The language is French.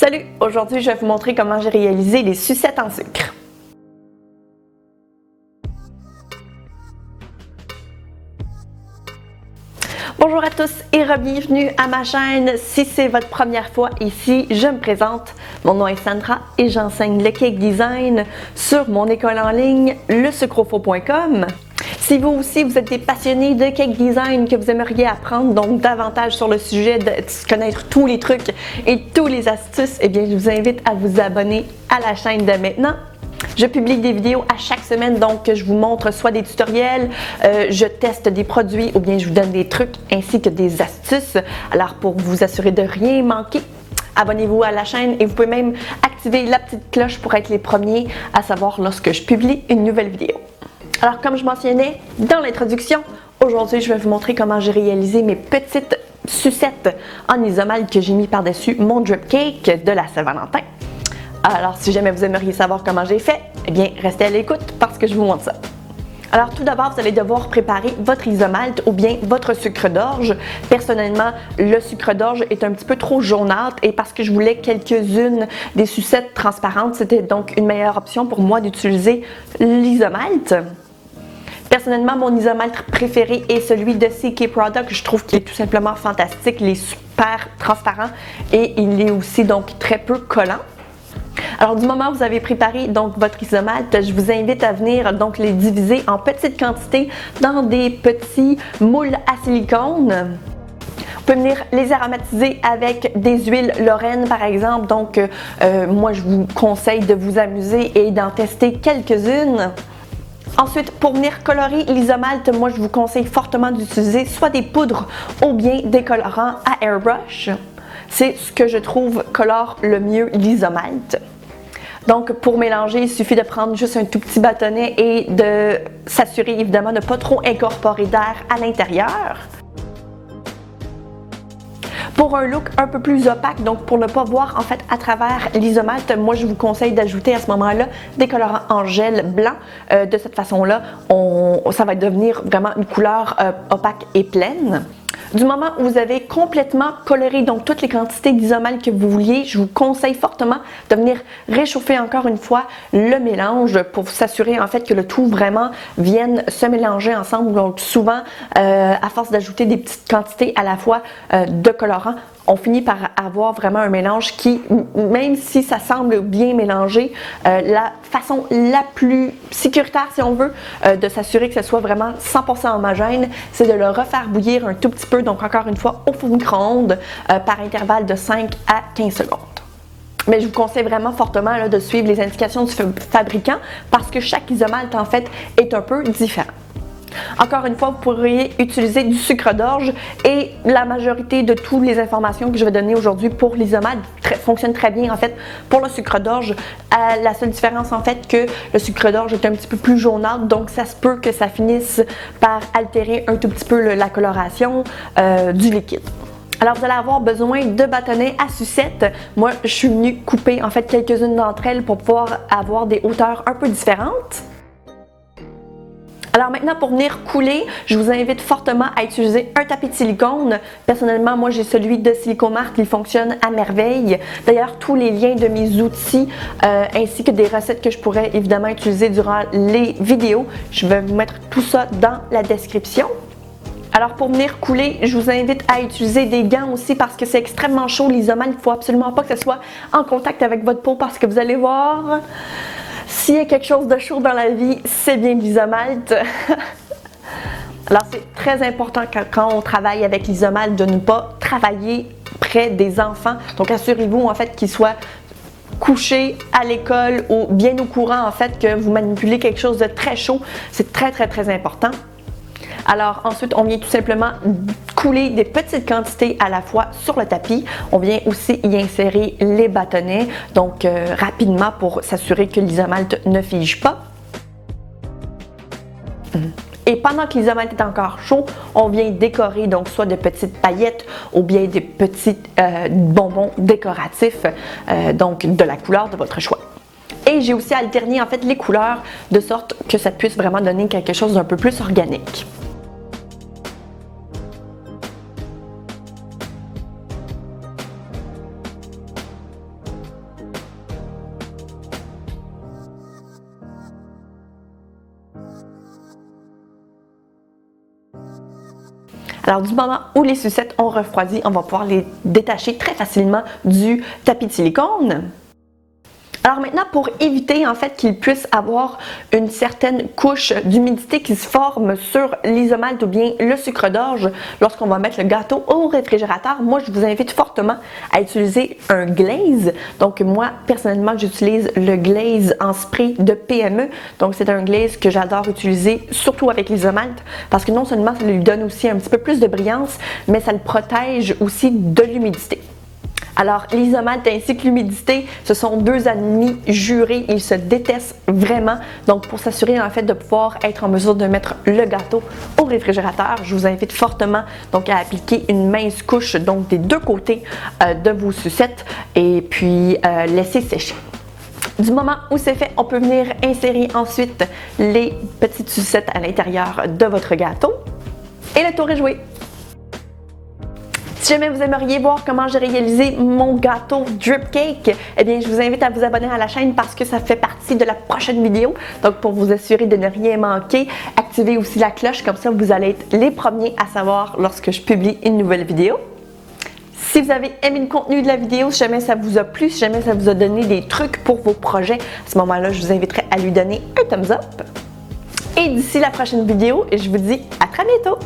Salut! Aujourd'hui, je vais vous montrer comment j'ai réalisé les sucettes en sucre. Bonjour à tous et bienvenue à ma chaîne. Si c'est votre première fois ici, je me présente. Mon nom est Sandra et j'enseigne le cake design sur mon école en ligne, lesucrofaux.com. Si vous aussi, vous êtes des passionnés de cake design, que vous aimeriez apprendre donc davantage sur le sujet, de connaître tous les trucs et tous les astuces, eh bien, je vous invite à vous abonner à la chaîne de maintenant. Je publie des vidéos à chaque semaine, donc je vous montre soit des tutoriels, je teste des produits ou bien je vous donne des trucs ainsi que des astuces. Alors pour vous assurer de rien manquer, abonnez-vous à la chaîne et vous pouvez même activer la petite cloche pour être les premiers à savoir lorsque je publie une nouvelle vidéo. Alors comme je mentionnais dans l'introduction, aujourd'hui je vais vous montrer comment j'ai réalisé mes petites sucettes en isomalt que j'ai mis par-dessus mon drip cake de la Saint-Valentin. Alors, si jamais vous aimeriez savoir comment j'ai fait, eh bien, restez à l'écoute parce que je vous montre ça. Alors, tout d'abord, vous allez devoir préparer votre isomalt ou bien votre sucre d'orge. Personnellement, le sucre d'orge est un petit peu trop jaunâtre et parce que je voulais quelques-unes des sucettes transparentes, c'était donc une meilleure option pour moi d'utiliser l'isomalt. Personnellement, mon isomalt préféré est celui de CK Product. Je trouve qu'il est tout simplement fantastique. Il est super transparent et il est aussi donc très peu collant. Alors du moment où vous avez préparé donc votre isomalt, je vous invite à venir donc les diviser en petites quantités dans des petits moules à silicone. Vous pouvez venir les aromatiser avec des huiles Lorraine par exemple. Donc moi je vous conseille de vous amuser et d'en tester quelques-unes. Ensuite, pour venir colorer l'isomalt, moi je vous conseille fortement d'utiliser soit des poudres ou bien des colorants à airbrush. C'est ce que je trouve colore le mieux l'isomalt. Donc pour mélanger, il suffit de prendre juste un tout petit bâtonnet et de s'assurer évidemment de ne pas trop incorporer d'air à l'intérieur. Pour un look un peu plus opaque, donc pour ne pas voir en fait à travers l'isomalt, moi je vous conseille d'ajouter à ce moment-là des colorants en gel blanc. De cette façon-là, ça va devenir vraiment une couleur opaque et pleine. Du moment où vous avez complètement coloré donc toutes les quantités d'isomalt que vous vouliez, je vous conseille fortement de venir réchauffer encore une fois le mélange pour s'assurer en fait que le tout vraiment vienne se mélanger ensemble. Donc souvent, à force d'ajouter des petites quantités à la fois de colorants, on finit par avoir vraiment un mélange qui, même si ça semble bien mélangé, la façon la plus sécuritaire, si on veut, de s'assurer que ce soit vraiment 100% homogène, c'est de le refaire bouillir un tout petit peu, donc encore une fois au four micro-ondes par intervalle de 5 à 15 secondes. Mais je vous conseille vraiment fortement là, de suivre les indications du fabricant parce que chaque isomalt en fait est un peu différent. Encore une fois, vous pourriez utiliser du sucre d'orge et la majorité de toutes les informations que je vais donner aujourd'hui pour l'isomalt fonctionne très bien en fait pour le sucre d'orge. La seule différence en fait que le sucre d'orge est un petit peu plus jaunâtre, donc ça se peut que ça finisse par altérer un tout petit peu la coloration du liquide. Alors vous allez avoir besoin de bâtonnets à sucettes. Moi je suis venue couper en fait quelques-unes d'entre elles pour pouvoir avoir des hauteurs un peu différentes. Alors maintenant, pour venir couler, je vous invite fortement à utiliser un tapis de silicone. Personnellement, moi j'ai celui de Silicomart qui fonctionne à merveille. D'ailleurs, tous les liens de mes outils ainsi que des recettes que je pourrais évidemment utiliser durant les vidéos, je vais vous mettre tout ça dans la description. Alors pour venir couler, je vous invite à utiliser des gants aussi parce que c'est extrêmement chaud l'isomalt. Il ne faut absolument pas que ce soit en contact avec votre peau parce que vous allez voir... S'il y a quelque chose de chaud dans la vie, c'est bien l'isomalt. Alors c'est très important quand on travaille avec l'isomalt de ne pas travailler près des enfants. Donc assurez-vous en fait qu'ils soient couchés à l'école ou bien au courant en fait que vous manipulez quelque chose de très chaud. C'est très important. Alors ensuite, on vient tout simplement couler des petites quantités à la fois sur le tapis. On vient aussi y insérer les bâtonnets, donc rapidement pour s'assurer que l'isomalt ne fige pas. Et pendant que l'isomalt est encore chaud, on vient décorer donc soit de petites paillettes ou bien des petits bonbons décoratifs, donc de la couleur de votre choix. Et j'ai aussi alterné en fait les couleurs de sorte que ça puisse vraiment donner quelque chose d'un peu plus organique. Alors du moment où les sucettes ont refroidi, on va pouvoir les détacher très facilement du tapis de silicone. Alors maintenant, pour éviter en fait qu'il puisse avoir une certaine couche d'humidité qui se forme sur l'isomalte ou bien le sucre d'orge lorsqu'on va mettre le gâteau au réfrigérateur, moi je vous invite fortement à utiliser un glaze. Donc moi personnellement j'utilise le glaze en spray de PME. Donc c'est un glaze que j'adore utiliser surtout avec l'isomalte parce que non seulement ça lui donne aussi un petit peu plus de brillance, mais ça le protège aussi de l'humidité. Alors, l'isomalte ainsi que l'humidité, ce sont deux ennemis jurés. Ils se détestent vraiment. Donc, pour s'assurer en fait de pouvoir être en mesure de mettre le gâteau au réfrigérateur, je vous invite fortement donc à appliquer une mince couche donc des deux côtés de vos sucettes et puis laisser sécher. Du moment où c'est fait, on peut venir insérer ensuite les petites sucettes à l'intérieur de votre gâteau. Et le tour est joué! Si jamais vous aimeriez voir comment j'ai réalisé mon gâteau drip cake, eh bien je vous invite à vous abonner à la chaîne parce que ça fait partie de la prochaine vidéo. Donc pour vous assurer de ne rien manquer, activez aussi la cloche, comme ça vous allez être les premiers à savoir lorsque je publie une nouvelle vidéo. Si vous avez aimé le contenu de la vidéo, si jamais ça vous a plu, si jamais ça vous a donné des trucs pour vos projets, à ce moment-là, je vous inviterai à lui donner un thumbs up. Et d'ici la prochaine vidéo, je vous dis à très bientôt!